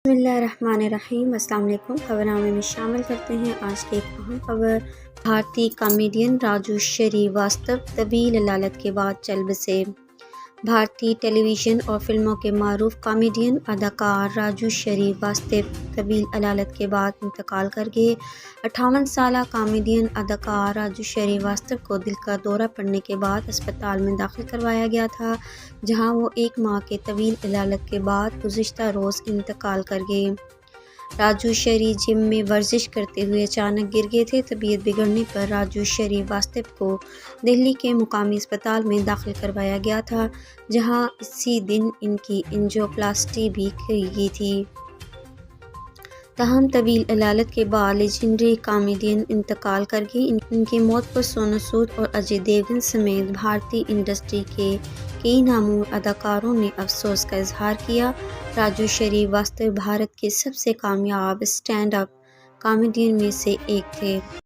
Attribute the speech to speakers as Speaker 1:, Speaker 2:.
Speaker 1: بسم اللہ الرحمن الرحیم۔ السلام علیکم۔ خبرنامے میں شامل کرتے ہیں آج کی ایک اہم خبر۔ بھارتی کامیڈین راجو شریواستو طویل علالت کے بعد چل بسے۔ بھارتی ٹیلی ویژن اور فلموں کے معروف کامیڈین اداکار راجو شریواستو طویل علالت کے بعد انتقال کر گئے۔ 58 سالہ کامیڈین اداکار راجو شریواستو کو دل کا دورہ پڑنے کے بعد اسپتال میں داخل کروایا گیا تھا، جہاں وہ 1 ماہ کے طویل علالت کے بعد گزشتہ روز انتقال کر گئے۔ راجو شری جم میں ورزش کرتے ہوئے اچانک گر گئے تھے۔ طبیعت بگڑنے پر راجو شریواستو کو دہلی کے مقامی اسپتال میں داخل کروایا گیا تھا، جہاں اسی دن ان کی اینجیوپلاسٹی بھی کی گئی تھی۔ تاہم طویل علالت کے بعد لیجنڈری کامیڈین انتقال کر گئے۔ ان کی موت پر سونو سود اور اجے دیوگن سمیت بھارتی انڈسٹری کے کئی نامور اداکاروں نے افسوس کا اظہار کیا۔ راجو شریواستو بھارت کے سب سے کامیاب اسٹینڈ اپ کامیڈین میں سے ایک تھے۔